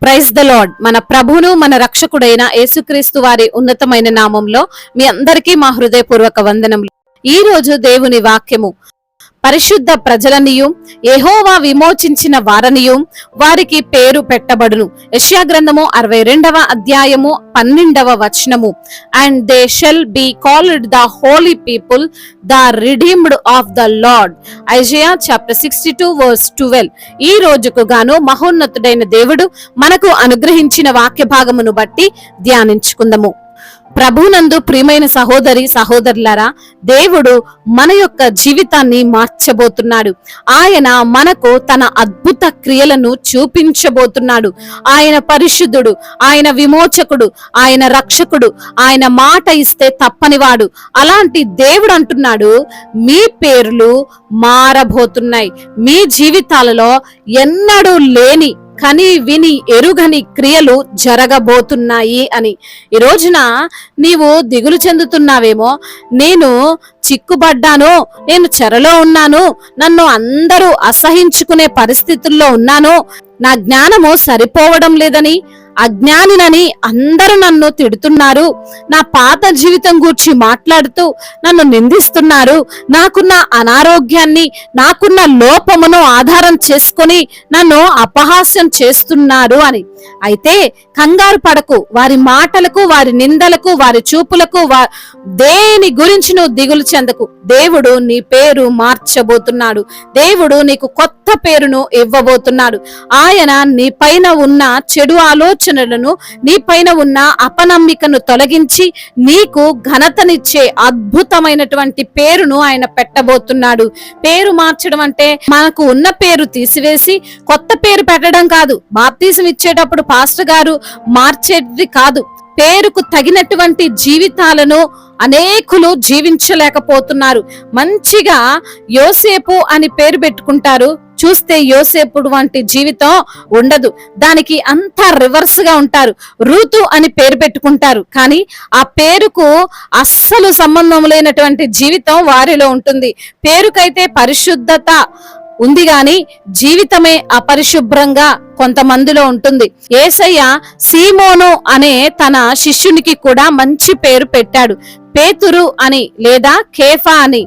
Praise the lord. మన ప్రభువును మన రక్షకుడైన యేసుక్రీస్తు వారి ఉన్నతమైన నామంలో మీ అందరికీ మా హృదయపూర్వక వందనములు. ఈ రోజు దేవుని వాక్యము, పరిశుద్ధ ప్రజలనియు యెహోవా విమోచించిన వారనియు వారికి పేరు పెట్టబడును. యెషయా గ్రంథము 62వ అధ్యాయము 12వ వచనము. And they shall be called the holy people, the redeemed of the Lord. Isaiah chapter 62 verse 12. ఈ రోజుకు గాను మహోన్నతుడైన దేవుడు మనకు అనుగ్రహించిన వాక్య భాగమును బట్టి ధ్యానించుకుందాము. ప్రభునందు ప్రియమైన సహోదరి సహోదరులారా, దేవుడు మన యొక్క జీవితాన్ని మార్చబోతున్నాడు. ఆయన మనకు తన అద్భుత క్రియలను చూపించబోతున్నాడు. ఆయన పరిశుద్ధుడు, ఆయన విమోచకుడు, ఆయన రక్షకుడు, ఆయన మాట ఇస్తే తప్పనివాడు. అలాంటి దేవుడు అంటున్నాడు, మీ పేర్లు మారబోతున్నాయి. మీ జీవితాలలో ఎన్నడూ లేని, కని విని ఎరుగని క్రియలు జరగబోతున్నాయి అని. ఈ రోజున నీవు దిగులు చెందుతున్నావేమో, నేను చిక్కుబడ్డాను, నేను చెరలో ఉన్నాను, నన్ను అందరూ అసహించుకునే పరిస్థితుల్లో ఉన్నాను, నా జ్ఞానము సరిపోవడం లేదని, అజ్ఞానినని అందరూ నన్ను తిడుతున్నారు, నా పాత జీవితం గూర్చి మాట్లాడుతూ నన్ను నిందిస్తున్నారు, నాకున్న అనారోగ్యాన్ని, నాకున్న లోపమును ఆధారం చేసుకొని నన్ను అపహాస్యం చేస్తున్నారు అని. అయితే కంగారు పడకు. వారి మాటలకు, వారి నిందలకు, వారి చూపులకు, దేని గురించి నువ్వు దిగులు చెందకు. దేవుడు నీ పేరు మార్చబోతున్నాడు. దేవుడు నీకు కొత్త పేరును ఇవ్వబోతున్నాడు. ఆయన నీ పైన ఉన్న చెడు ఆలోచనలను, నీ పైన ఉన్న అపనమ్మికను తొలగించి నీకు ఘనతనిచ్చే అద్భుతమైనటువంటి పేరును ఆయన పెట్టబోతున్నాడు. పేరు మార్చడం అంటే మనకు ఉన్న పేరు తీసివేసి కొత్త పేరు పెట్టడం కాదు. బాప్తిజం ఇచ్చేటప్పుడు పాస్టర్ గారు మార్చేది కాదు. పేరుకు తగినటువంటి జీవితాలను అనేకులు జీవించలేకపోతున్నారు. మంచిగా యోసేపు అని పేరు పెట్టుకుంటారు, చూస్తే యోసేపు వంటి జీవితం ఉండదు. దానికి అంతా రివర్స్ గా ఉంటారు. రూతు అని పేరు పెట్టుకుంటారు, కానీ ఆ పేరుకు అస్సలు సంబంధం లేనటువంటి జీవితం వారిలో ఉంటుంది. పేరుకైతే పరిశుద్ధత ఉంది గాని జీవితమే అపరిశుభ్రంగా కొంతమందిలో ఉంటుంది. యేసయ్య సీమోను అనే తన శిష్యునికి కూడా మంచి పేరు పెట్టాడు. పేతురు అని లేదా కేఫా అని,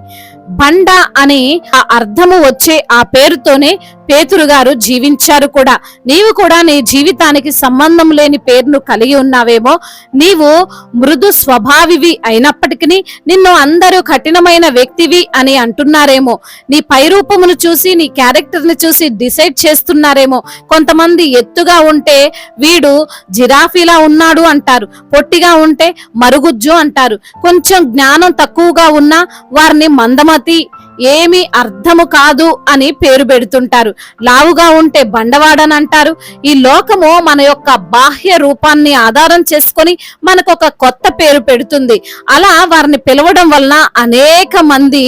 బండ అని ఆ అర్థము వచ్చే ఆ పేరుతోనే పేతురు గారు జీవించారు కూడా. నీవు కూడా నీ జీవితానికి సంబంధం లేని పేరును కలిగి ఉన్నావేమో. నీవు మృదు స్వభావివి అయినప్పటికీ నిన్ను అందరూ కఠినమైన వ్యక్తివి అని అంటున్నారేమో. నీ పైరూపమును చూసి, నీ క్యారెక్టర్ ని చూసి డిసైడ్ చేస్తున్నారేమో. కొంతమంది ఎత్తుగా ఉంటే వీడు జిరాఫీలా ఉన్నాడు అంటారు, పొట్టిగా ఉంటే మరుగుజ్జు అంటారు, కొంచెం జ్ఞానం తక్కువగా ఉన్నా వారిని మందమతి, ఏమి అర్థము కాదు అని పేరు పెడుతుంటారు. లావుగా ఉంటే బండవాడని అంటారు. ఈ లోకము మన యొక్క బాహ్య రూపాన్ని ఆధారం చేసుకొని మనకు ఒక కొత్త పేరు పెడుతుంది. అలా వారిని పిలవడం వలన అనేక మంది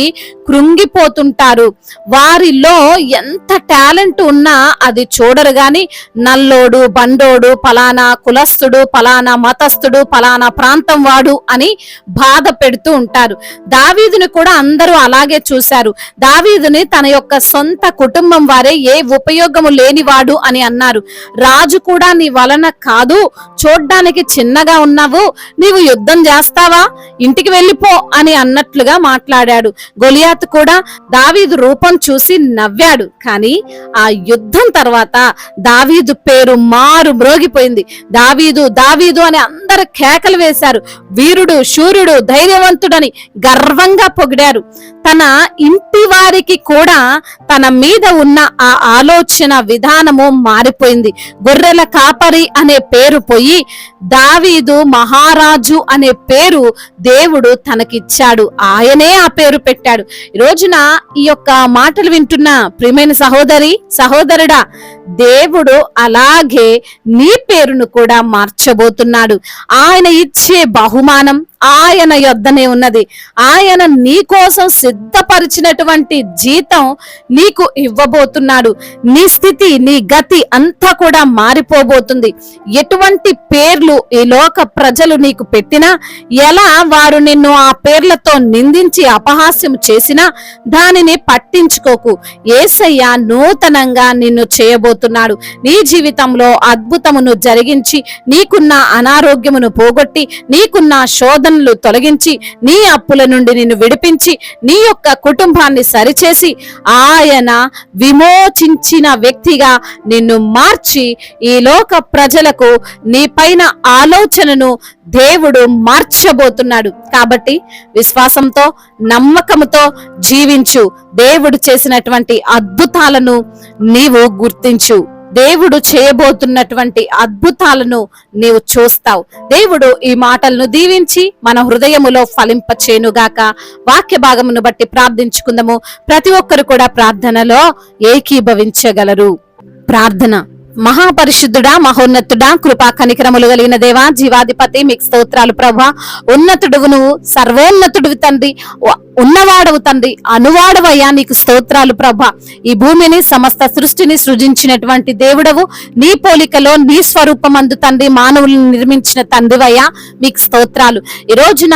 కృంగిపోతుంటారు. వారిలో ఎంత టాలెంట్ ఉన్నా అది చూడరు గాని నల్లోడు, బండోడు, పలానా కులస్తుడు, పలానా మతస్థుడు, పలానా ప్రాంతం వాడు అని బాధ పెడుతూ ఉంటారు. దావీదుని కూడా అందరూ అలాగే చూశారు. దావీదుని తన యొక్క సొంత కుటుంబం వారే ఏ ఉపయోగము లేనివాడు అని అన్నారు. రాజు కూడా నీ వలన కాదు, చూడ్డానికి చిన్నగా ఉన్నావు, నీవు యుద్ధం చేస్తావా, ఇంటికి వెళ్ళిపో అని అన్నట్లుగా మాట్లాడాడు. గొలియాతు కూడా దావీదు రూపం చూసి నవ్వాడు. కానీ ఆ యుద్ధం తర్వాత దావీదు పేరు మారు మ్రోగిపోయింది. దావీదు దావీదు అని అందరు కేకలు వేశారు. వీరుడు, శూరుడు, ధైర్యవంతుడని గర్వంగా పొగిడారు. తన ఇంటి వారికి కూడా తన మీద ఉన్న ఆ ఆలోచన విధానము మారిపోయింది. గొర్రెల కాపరి అనే పేరు పోయి దావీదు మహారాజు అనే పేరు దేవుడు తనకిచ్చాడు. ఆయనే ఆ పేరు పెట్టాడు. ఈ రోజున ఈ యొక్క మాటలు వింటున్న ప్రియమైన సహోదరి సహోదరుడా, దేవుడు అలాగే నీ పేరును కూడా మార్చబోతున్నాడు. ఆయన ఇచ్చే బహుమానం, ఆయన యొద్దనే ఉన్నది. ఆయన నీ కోసం సిద్ధపరిచినటువంటి జీతం నీకు ఇవ్వబోతున్నాడు. నీ స్థితి, నీ గతి అంతా కూడా మారిపోబోతుంది. ఎటువంటి పేర్లు ఈ లోక ప్రజలు నీకు పెట్టినా, ఎలా వారు నిన్ను ఆ పేర్లతో నిందించి అపహాస్యం చేసినా దానిని పట్టించుకోకు. యేసయ్య నూతనంగా నిన్ను చేయబోతున్నాడు. నీ జీవితంలో అద్భుతమును జరిగించి, నీకున్న అనారోగ్యమును పోగొట్టి, నీకున్న శోధనలు తొలగించి, నీ అప్పుల నుండి నిన్ను విడిపించి, నీ యొక్క కుటుంబాన్ని సరిచేసి ఆయన విమోచించిన వ్యక్తిగా నిన్ను మార్చి ఈ లోక ప్రజలకు నీ పైన ఆలోచనను దేవుడు మార్చబోతున్నాడు. కాబట్టి విశ్వాసంతో, నమ్మకంతో జీవించు. దేవుడు చేసినటువంటి అద్భుతాలను నీవు గుర్తించు. దేవుడు చేయబోతున్నటువంటి అద్భుతాలను నీవు చూస్తావు. దేవుడు ఈ మాటలను దీవించి మన హృదయములో ఫలింపచేయునుగాక. వాక్య భాగమును బట్టి ప్రార్థించుకుందాము. ప్రతి ఒక్కరు కూడా ప్రార్థనలో ఏకీభవించగలరు. ప్రార్థన. మహాపరిశుద్ధుడా, మహోన్నతుడా, కృపా కనికరములు కలిగిన దేవా, జీవాధిపతి, మీకు స్తోత్రాలు ప్రభా. ఉన్నతుడువు నువ్వు, సర్వోన్నతుడివి తండ్రి, ఉన్నవాడవు తండ్రి, అనువాడవయ్యా, నీకు స్తోత్రాలు ప్రభా. ఈ భూమిని, సమస్త సృష్టిని సృజించినటువంటి దేవుడవు, నీ పోలికలో నీ స్వరూపమందు తండ్రి మానవులను నిర్మించిన తండ్రివయ్యా, మీకు స్తోత్రాలు. ఈ రోజున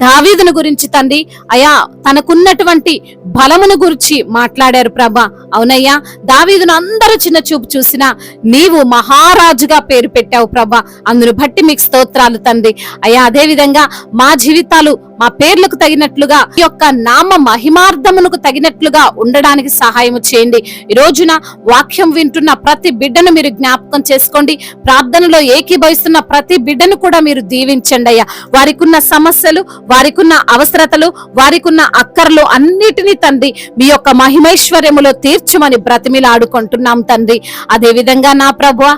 దావీదును గురించి తండ్రి అయా తనకున్నటువంటి బలమును గురించి మాట్లాడారు ప్రభా. అవునయ్యా, దావీదును అందరూ చిన్న చూపు చూసినా నీవు మహారాజుగా పేరు పెట్టావు ప్రభా. అందును బట్టి మీకు స్తోత్రాలు తండ్రి. అయ్యా, అదే విధంగా మా జీవితాలు మా పేర్లకు తగినట్లుగా ఈ యొక్క నామ మహిమార్థమునకు తగినట్లుగా ఉండడానికి సహాయము చేయండి. ఈ రోజున వాక్యం వింటున్న ప్రతి బిడ్డను మీరు జ్ఞాపకం చేసుకోండి. ప్రార్థనలో ఏకీభవిస్తున్న ప్రతి బిడ్డను కూడా మీరు దీవించండి అయ్యా. వారికి ఉన్న సమస్యలు, వారికి ఉన్న అవసరతలు, వారికి ఉన్న అక్కర్లు అన్నిటినీ తండ్రి మీ యొక్క మహిమైశ్వర్యములో తీర్చమని బ్రతిమిలాడుకుంటున్నాం తండ్రి. అదే విధంగా నా ప్రభువా,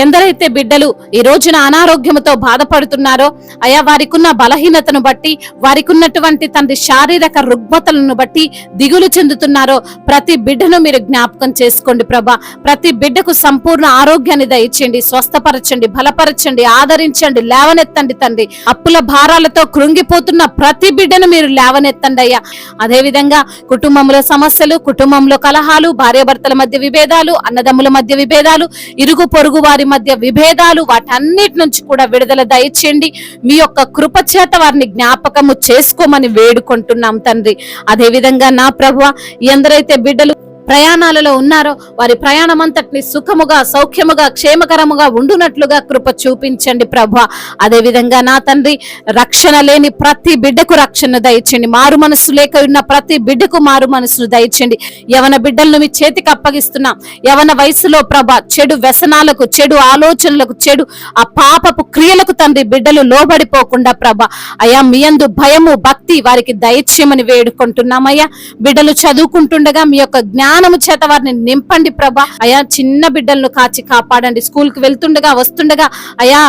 ఎందరైతే బిడ్డలు ఈ రోజున అనారోగ్యంతో బాధపడుతున్నారో అయా, వారికి ఉన్న బలహీనతను బట్టి, వారికి ఉన్నటువంటి తండ్రి శారీరక రుగ్మతలను బట్టి దిగులు చెందుతున్నారో ప్రతి బిడ్డను మీరు జ్ఞాపకం చేసుకోండి ప్రభా. ప్రతి బిడ్డకు సంపూర్ణ ఆరోగ్యాన్ని దయచేయండి, స్వస్థపరచండి, బలపరచండి, ఆదరించండి, లేవనెత్తండి తండ్రి. అప్పుల భారాలతో కృంగిపోతున్న ప్రతి బిడ్డను మీరు లేవనెత్తండి అయ్యా. అదే విధంగా కుటుంబంలో సమస్యలు, కుటుంబంలో కలహాలు, భార్యాభర్తల మధ్య విభేదాలు, అన్నదమ్ముల మధ్య విభేదాలు, ఇరుగు పొరుగు వారి మధ్య విభేదాలు, వాటన్నిటి నుంచి కూడా విడుదల దయచేయండి. మీ యొక్క కృప చేత వారిని జ్ఞాపకము చేసుకోమని వేడుకుంటున్నాం తండ్రి. అదే విధంగా నా ప్రభువా, ఎందరైతే బిడ్డలు ప్రయాణాలలో ఉన్నారో వారి ప్రయాణం అంతటిని సుఖముగా, సౌఖ్యముగా, క్షేమకరముగా ఉండునట్లుగా కృప చూపించండి ప్రభువా. అదే విధంగా నా తండ్రి, రక్షణ లేని ప్రతి బిడ్డకు రక్షణ దయచేయండి. మారు మనస్సు లేక ఉన్న ప్రతి బిడ్డకు మారు మనస్సును దయచేయండి. యవన బిడ్డలను మీ చేతికి అప్పగిస్తున్నాం. యవన వయసులో ప్రభా చెడు వ్యసనాలకు, చెడు ఆలోచనలకు, చెడు ఆ పాపపు క్రియలకు తండ్రి బిడ్డలు లోబడిపోకుండా ప్రభా అయా మీ యందు భయము, భక్తి వారికి దయచేయమని వేడుకుంటున్నామయ్యా. బిడ్డలు చదువుకుంటుండగా మీ యొక్క జ్ఞానము చేత వారిని నింపండి ప్రభా. అయా, చిన్న బిడ్డలను కాచి కాపాడండి. స్కూల్ కి వెళ్తుండగా, వస్తుండగా అయా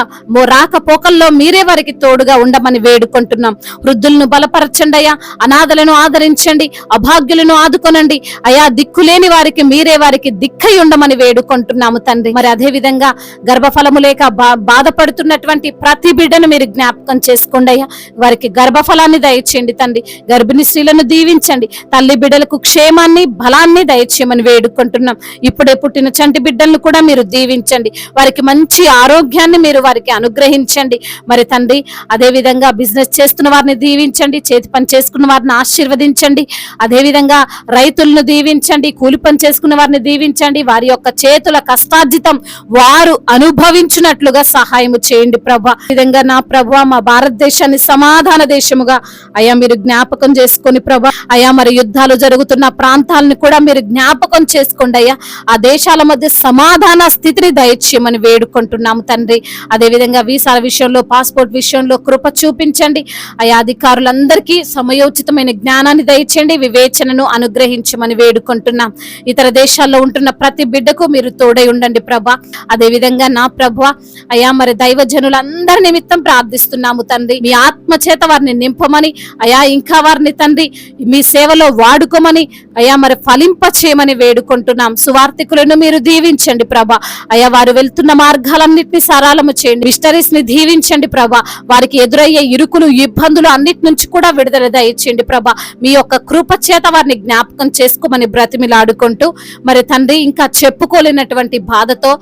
రాకపోకల్లో మీరే వారికి తోడుగా ఉండమని వేడుకుంటున్నాం. వృద్ధులను బలపరచండి అయ్యా, అనాథలను ఆదరించండి, అభాగ్యులను ఆదుకొనండి అయా. దిక్కులేని వారికి మీరే వారికి దిక్కై ఉండమని వేడుకుంటున్నాము తండ్రి. మరి అదే విధంగా గర్భఫలము లేక బాధపడుతున్నటువంటి ప్రతి బిడ్డను మీరు జ్ఞాపకం చేసుకోండి అయ్యా. వారికి గర్భఫలాన్ని దయచేయండి తండ్రి. గర్భిణీ స్త్రీలను దీవించండి. తల్లి బిడ్డలకు క్షేమాన్ని, బలాన్ని దయచేయమని వేడుకుంటున్నాం. ఇప్పుడే పుట్టిన చంటి బిడ్డలను కూడా మీరు దీవించండి. వారికి మంచి ఆరోగ్యాన్ని మీరు వారికి అనుగ్రహించండి. మరి తండ్రి, అదే విధంగా బిజినెస్ చేస్తున్న వారిని దీవించండి. చేతి పని చేసుకున్న వారిని ఆశీర్వదించండి. అదే విధంగా రైతులను దీవించండి. కూలి పని చేసుకున్న వారిని దీవించండి. వారి యొక్క చేతుల కష్టార్జితం వారు అనుభవించినట్లుగా సహాయము చేయండి ప్రభా. విధంగా నా ప్రభా, మా భారతదేశాన్ని సమాధాన దేశముగా అయా మీరు జ్ఞాపకం చేసుకొని ప్రభా అయా, మరి యుద్ధాలు జరుగుతున్న ప్రాంతాలను కూడా మీరు జ్ఞాపకం చేసుకోండి అయ్యా. ఆ దేశాల మధ్య సమాధాన స్థితిని దయచేయమని వేడుకుంటున్నాము తండ్రి. అదే విధంగా వీసాల విషయంలో, పాస్పోర్ట్ విషయంలో కృప చూపించండి అయా. అధికారులందరికీ సమయోచితమైన జ్ఞానాన్ని దయచేయండి, వివేచనను అనుగ్రహించమని వేడుకుంటున్నాం. ఇతర దేశాల్లో ఉంటున్న ప్రతి బిడ్డకు మీరు తోడై ఉండండి ప్రభా. అదే విధంగా నా ప్రభా అయా, మరి దైవజనులందరి నిమిత్తం ప్రార్థిస్తున్నాము తండ్రి. మీ ఆత్మ చేత వారిని నింపమని అయా, ఇంకా వారిని తండ్రి మీ సేవలో వాడుకోమని అయా, మరి ఫలింప దయచేయమని వేడుకుంటున్నాం. సువార్థికులను మీరు దీవించండి ప్రభా. అయ్యా, వారు వెళ్తున్న మార్గాలన్నింటినీ సరళము చేయండి. మిషనరీస్ ని దీవించండి ప్రభా. వారికి ఎదురయ్యే ఇరుకులు, ఇబ్బందులు అన్నిటి నుంచి కూడా విడుదల దయచేయండి ప్రభా. మీ యొక్క కృప చేత వారిని జ్ఞాపకం చేసుకోమని బ్రతిమిలాడుకుంటూ, మరి తండ్రి, ఇంకా చెప్పుకోలేనటువంటి బాధతో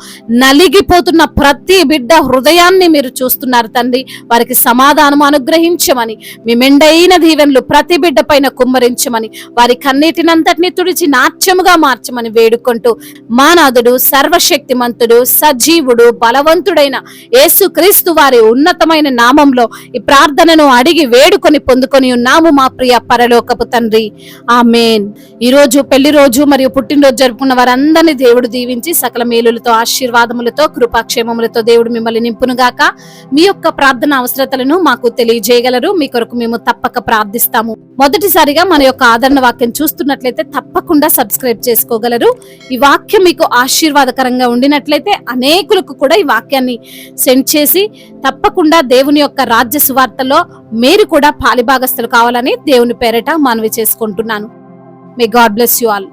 నలిగిపోతున్న ప్రతి బిడ్డ హృదయాన్ని మీరు చూస్తున్నారు తండ్రి. వారికి సమాధానం అనుగ్రహించమని, మీ మెండైన దీవెనలు ప్రతి బిడ్డ పైన కుమ్మరించమని, వారి కన్నీటినంతటిని తుడిచి నాట్యముగా మార్చమని వేడుకుంటూ, మానాథుడు, సర్వశక్తిమంతుడు, సజీవుడు, బలవంతుడైన యేసుక్రీస్తు వారి ఉన్నతమైన నామంలో ఈ ప్రార్థనను అడిగి వేడుకొని పొందుకొని ఉన్నాము మా ప్రియ పరలోకపు తండ్రి. ఆమేన్. ఈ రోజు పెళ్లి రోజు మరియు పుట్టినరోజు జరుపుకున్న వారందరినీ దేవుడు దీవించి సకల మేలులతో, ఆశీర్వాదములతో, కృపాక్షేమములతో దేవుడు మిమ్మల్ని నింపునుగాక. మీ యొక్క ప్రార్థన అవసరతలను మాకు తెలియజేయగలరు. మీ కొరకు మేము తప్పక ప్రార్థిస్తాము. మొదటిసారిగా మన యొక్క ఆదరణ వాక్యం చూస్తున్నట్లయితే తప్పకుండా సబ్స్క్రైబ్ చేసుకోగలరు. ఈ వాక్యం మీకు ఆశీర్వాదకరంగా ఉండినట్లయితే అనేకులకు కూడా ఈ వాక్యాన్ని సెండ్ చేసి తప్పకుండా దేవుని యొక్క రాజ్య సువార్తలో మీరు కూడా పాలిభాగస్తులు కావాలని దేవుని పేరట మనవి చేసుకుంటున్నాను. May God bless you all.